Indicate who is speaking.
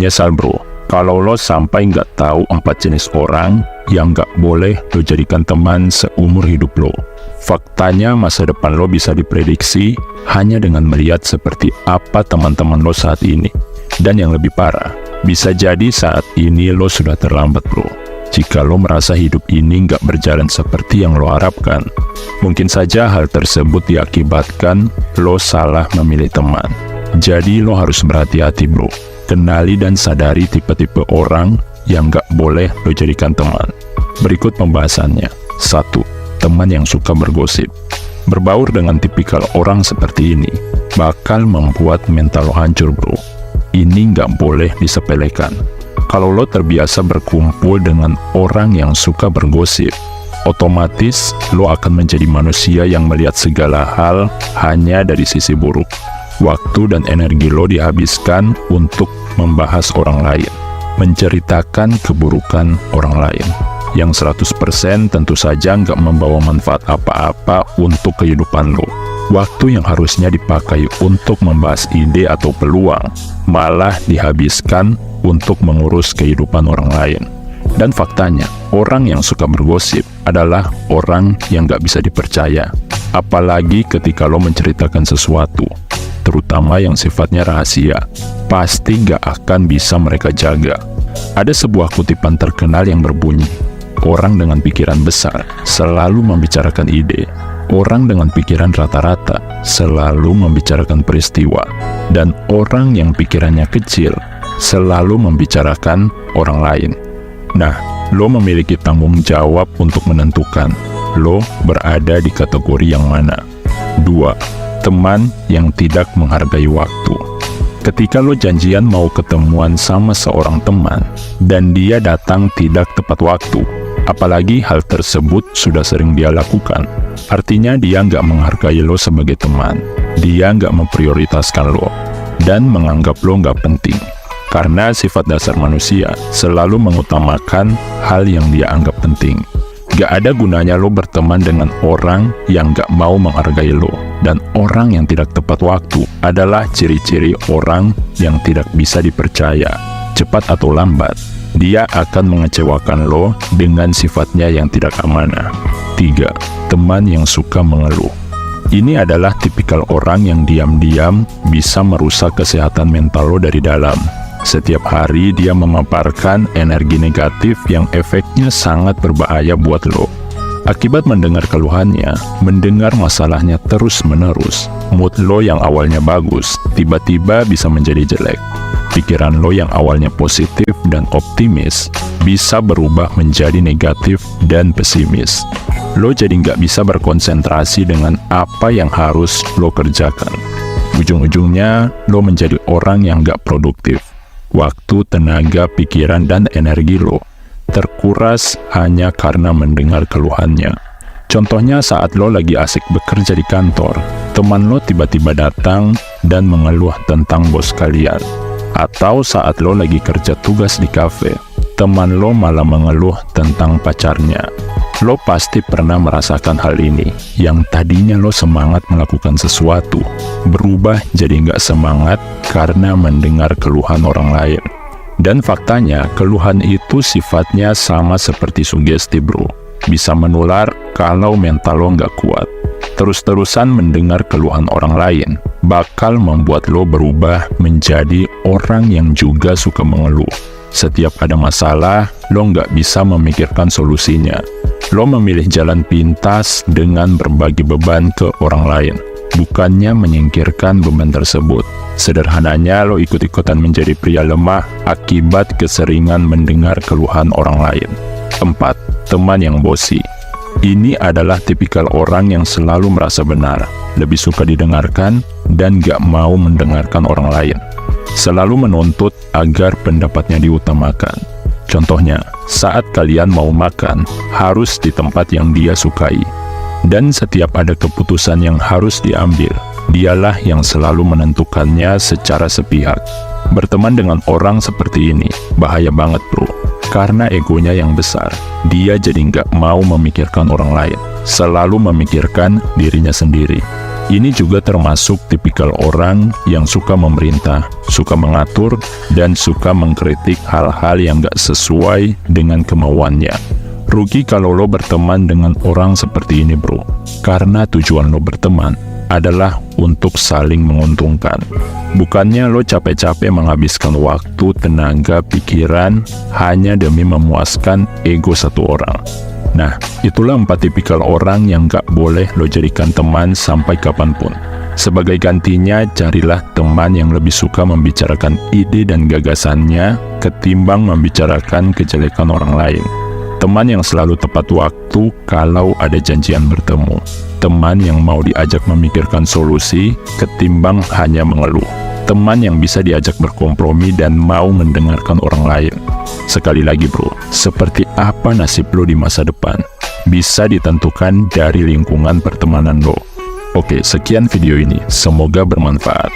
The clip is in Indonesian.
Speaker 1: Nyesal bro, kalau lo sampai nggak tahu 4 jenis orang yang nggak boleh lo jadikan teman seumur hidup lo. Faktanya masa depan lo bisa diprediksi hanya dengan melihat seperti apa teman-teman lo saat ini. Dan yang lebih parah, bisa jadi saat ini lo sudah terlambat bro. Jika lo merasa hidup ini nggak berjalan seperti yang lo harapkan, mungkin saja hal tersebut diakibatkan lo salah memilih teman. Jadi lo harus berhati-hati bro. Kenali dan sadari tipe-tipe orang yang gak boleh lo jadikan teman. Berikut pembahasannya. 1. Teman yang suka bergosip. Berbaur dengan tipikal orang seperti ini bakal membuat mental lo hancur bro. Ini gak boleh disepelekan. Kalau lo terbiasa berkumpul dengan orang yang suka bergosip, otomatis lo akan menjadi manusia yang melihat segala hal hanya dari sisi buruk. Waktu dan energi lo dihabiskan untuk membahas orang lain, menceritakan keburukan orang lain, yang 100% tentu saja nggak membawa manfaat apa-apa untuk kehidupan lo. Waktu yang harusnya dipakai untuk membahas ide atau peluang, malah dihabiskan untuk mengurus kehidupan orang lain. Dan faktanya, orang yang suka bergosip adalah orang yang nggak bisa dipercaya, apalagi ketika lo menceritakan sesuatu, terutama yang sifatnya rahasia, pasti gak akan bisa mereka jaga. Ada sebuah kutipan terkenal yang berbunyi, orang dengan pikiran besar selalu membicarakan ide, orang dengan pikiran rata-rata selalu membicarakan peristiwa, dan orang yang pikirannya kecil selalu membicarakan orang lain. Nah, lo memiliki tanggung jawab untuk menentukan lo berada di kategori yang mana. 2. Teman yang tidak menghargai waktu. Ketika lo janjian mau ketemuan sama seorang teman, dan dia datang tidak tepat waktu, apalagi hal tersebut sudah sering dia lakukan, artinya dia nggak menghargai lo sebagai teman, dia nggak memprioritaskan lo, dan menganggap lo nggak penting. Karena sifat dasar manusia selalu mengutamakan hal yang dia anggap penting. Gak ada gunanya lo berteman dengan orang yang gak mau menghargai lo. Dan orang yang tidak tepat waktu adalah ciri-ciri orang yang tidak bisa dipercaya. Cepat atau lambat, dia akan mengecewakan lo dengan sifatnya yang tidak amanah. 3. Teman yang suka mengeluh. Ini adalah tipikal orang yang diam-diam bisa merusak kesehatan mental lo dari dalam. Setiap hari dia memaparkan energi negatif yang efeknya sangat berbahaya buat lo. Akibat mendengar keluhannya, mendengar masalahnya terus-menerus, mood lo yang awalnya bagus, tiba-tiba bisa menjadi jelek. Pikiran lo yang awalnya positif dan optimis, bisa berubah menjadi negatif dan pesimis. Lo jadi nggak bisa berkonsentrasi dengan apa yang harus lo kerjakan. Ujung-ujungnya, lo menjadi orang yang nggak produktif. Waktu, tenaga, pikiran, dan energi lo terkuras hanya karena mendengar keluhannya. Contohnya saat lo lagi asik bekerja di kantor, teman lo tiba-tiba datang dan mengeluh tentang bos kalian. Atau saat lo lagi kerja tugas di kafe, teman lo malah mengeluh tentang pacarnya. Lo pasti pernah merasakan hal ini, yang tadinya lo semangat melakukan sesuatu, berubah jadi nggak semangat karena mendengar keluhan orang lain. Dan faktanya, keluhan itu sifatnya sama seperti sugesti bro. Bisa menular kalau mental lo nggak kuat. Terus-terusan mendengar keluhan orang lain, bakal membuat lo berubah menjadi orang yang juga suka mengeluh. Setiap ada masalah, lo nggak bisa memikirkan solusinya. Lo memilih jalan pintas dengan berbagi beban ke orang lain, bukannya menyingkirkan beban tersebut. Sederhananya, lo ikut-ikutan menjadi pria lemah akibat keseringan mendengar keluhan orang lain. 4. Teman yang bosi. Ini adalah tipikal orang yang selalu merasa benar, lebih suka didengarkan, dan gak mau mendengarkan orang lain. Selalu menuntut agar pendapatnya diutamakan. Contohnya, saat kalian mau makan, harus di tempat yang dia sukai. Dan setiap ada keputusan yang harus diambil, dialah yang selalu menentukannya secara sepihak. Berteman dengan orang seperti ini, bahaya banget bro. Karena egonya yang besar, dia jadi nggak mau memikirkan orang lain, selalu memikirkan dirinya sendiri. Ini juga termasuk tipikal orang yang suka memerintah, suka mengatur, dan suka mengkritik hal-hal yang gak sesuai dengan kemauannya. Rugi kalau lo berteman dengan orang seperti ini bro, karena tujuan lo berteman adalah untuk saling menguntungkan. Bukannya lo capek-capek menghabiskan waktu, tenaga, pikiran hanya demi memuaskan ego satu orang. Nah, itulah 4 tipikal orang yang gak boleh lo jadikan teman sampai kapanpun. Sebagai gantinya, carilah teman yang lebih suka membicarakan ide dan gagasannya ketimbang membicarakan kejelekan orang lain. Teman yang selalu tepat waktu kalau ada janjian bertemu. Teman yang mau diajak memikirkan solusi ketimbang hanya mengeluh. Teman yang bisa diajak berkompromi dan mau mendengarkan orang lain. Sekali lagi bro, seperti apa nasib lo di masa depan bisa ditentukan dari lingkungan pertemanan lo. Oke, sekian video ini. Semoga bermanfaat.